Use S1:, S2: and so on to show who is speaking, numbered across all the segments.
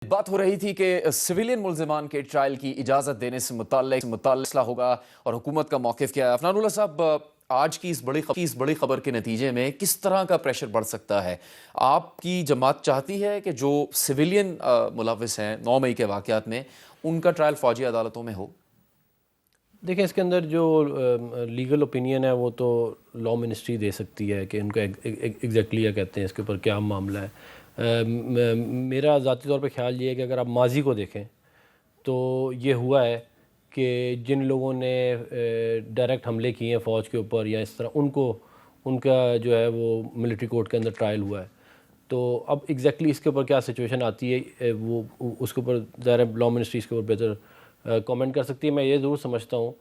S1: بات ہو رہی تھی کہ سویلین ملزمان کے ٹرائل کی اجازت دینے سے متعلق مسئلہ ہوگا اور حکومت کا موقف کیا ہے۔ عفنان اللہ صاحب، آج کی اس بڑی خبر کے نتیجے میں کس طرح کا پریشر بڑھ سکتا ہے؟ آپ کی جماعت چاہتی ہے کہ جو سویلین ملوث ہیں 9 مئی کے واقعات میں، ان کا ٹرائل فوجی عدالتوں میں ہو؟
S2: دیکھیں، اس کے اندر جو لیگل اوپینین ہے وہ تو لا منسٹری دے سکتی ہے کہ ان کا ایگزیکٹلی کیا کہتے ہیں، اس کے اوپر کیا معاملہ ہے۔ میرا ذاتی طور پہ خیال یہ ہے کہ اگر آپ ماضی کو دیکھیں تو یہ ہوا ہے کہ جن لوگوں نے ڈائریکٹ حملے کیے ہیں فوج کے اوپر یا اس طرح، ان کا جو ہے وہ ملٹری کورٹ کے اندر ٹرائل ہوا ہے۔ تو اب ایگزیکٹلی اس کے اوپر کیا سچویشن آتی ہے، وہ اس کے اوپر ظاہر لا منسٹری اس کے اوپر بہتر کامنٹ کر سکتی ہے۔ میں یہ ضرور سمجھتا ہوں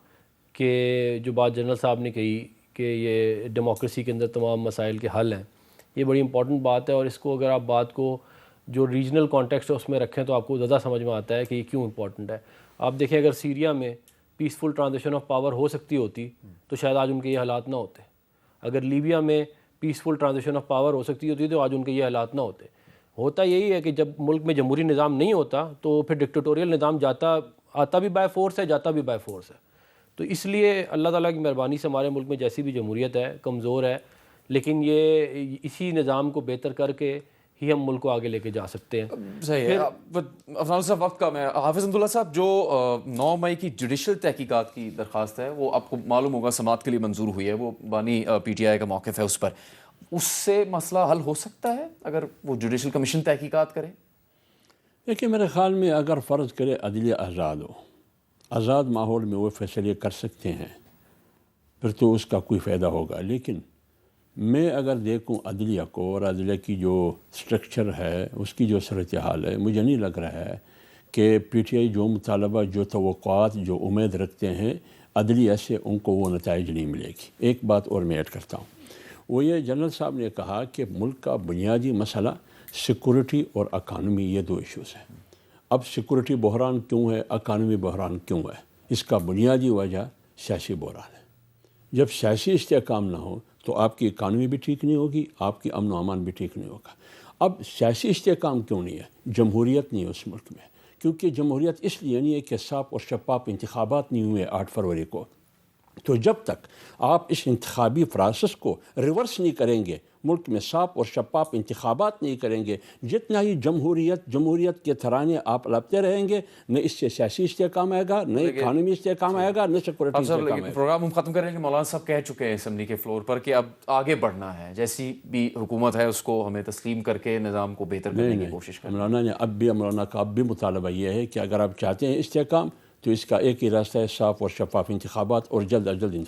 S2: کہ جو بات جنرل صاحب نے کہی کہ یہ ڈیموکریسی کے اندر تمام مسائل کے حل ہیں، یہ بڑی امپورٹنٹ بات ہے، اور اس کو اگر آپ بات کو جو ریجنل کانٹیکسٹ ہے اس میں رکھیں تو آپ کو زیادہ سمجھ میں آتا ہے کہ یہ کیوں امپورٹنٹ ہے۔ آپ دیکھیں، اگر سیریا میں پیسفل ٹرانزیشن آف پاور ہو سکتی ہوتی تو شاید آج ان کے یہ حالات نہ ہوتے۔ اگر لیبیا میں پیسفل ٹرانزیشن آف پاور ہو سکتی ہوتی تو آج ان کے یہ حالات نہ ہوتے۔ ہوتا یہی ہے کہ جب ملک میں جمہوری نظام نہیں ہوتا تو پھر ڈکٹیٹوریل نظام آتا بھی بائی فورس ہے، جاتا بھی بائی فورس ہے۔ تو اس لیے اللہ تعالیٰ کی مہربانی سے ہمارے ملک میں جیسی بھی جمہوریت ہے کمزور ہے، لیکن یہ اسی نظام کو بہتر کر کے ہی ہم ملک کو آگے لے کے جا سکتے ہیں۔
S1: صحیح ہے۔ عفنان صاحب، وقت کم ہے۔ حافظ عبداللہ صاحب، جو 9 مئی کی جوڈیشل تحقیقات کی درخواست ہے وہ آپ کو معلوم ہوگا سماعت کے لیے منظور ہوئی ہے، وہ بانی پی ٹی آئی کا موقف ہے اس پر۔ اس سے مسئلہ حل ہو سکتا ہے اگر وہ جوڈیشل کمیشن تحقیقات کرے؟
S3: دیکھیں، میرے خیال میں اگر فرض کرے عدلیہ آزاد ہو، آزاد ماحول میں وہ فیصلے کر سکتے ہیں، پھر تو اس کا کوئی فائدہ ہوگا۔ لیکن میں اگر دیکھوں عدلیہ کو اور عدلیہ کی جو سٹرکچر ہے، اس کی جو صورتحال ہے، مجھے نہیں لگ رہا ہے کہ پی ٹی آئی جو مطالبہ، جو توقعات، جو امید رکھتے ہیں عدلیہ سے، ان کو وہ نتائج نہیں ملے گی۔ ایک بات اور میں ایڈ کرتا ہوں، وہ یہ جنرل صاحب نے کہا کہ ملک کا بنیادی مسئلہ سیکورٹی اور اکانومی، یہ 2 ایشوز ہیں۔ اب سیکورٹی بحران کیوں ہے، اکانومی بحران کیوں ہے؟ اس کا بنیادی وجہ سیاسی بحران ہے۔ جب سیاسی استحکام نہ ہو تو آپ کی اکانومی بھی ٹھیک نہیں ہوگی، آپ کی امن و امان بھی ٹھیک نہیں ہوگا۔ اب سیاسی استحکام کیوں نہیں ہے؟ جمہوریت نہیں ہے اس ملک میں، کیونکہ جمہوریت اس لیے نہیں ہے کہ صاف اور شفاف انتخابات نہیں ہوئے 8 فروری کو۔ تو جب تک آپ اس انتخابی پروسیس کو ریورس نہیں کریں گے، ملک میں صاف اور شفاف انتخابات نہیں کریں گے، جتنا ہی جمہوریت کے ترانے آپ لپتے رہیں گے، نہ اس سے سیاسی استحکام آئے گا، نہ اکانومی استحکام آئے گا، نہ سیکورٹی استحکام آئے گا۔
S1: پروگرام ہم ختم کریں گے۔ مولانا صاحب کہہ چکے ہیں اسمبلی کے فلور پر کہ اب آگے بڑھنا ہے، جیسی بھی حکومت ہے اس کو ہمیں تسلیم کر کے نظام کو بہتر کرنے کی کوشش کریں۔
S3: مولانا کا اب بھی مطالبہ یہ ہے کہ اگر آپ چاہتے ہیں استحکام تو اس کا ایک ہی راستہ ہے، صاف اور شفاف انتخابات اور جلد از جلد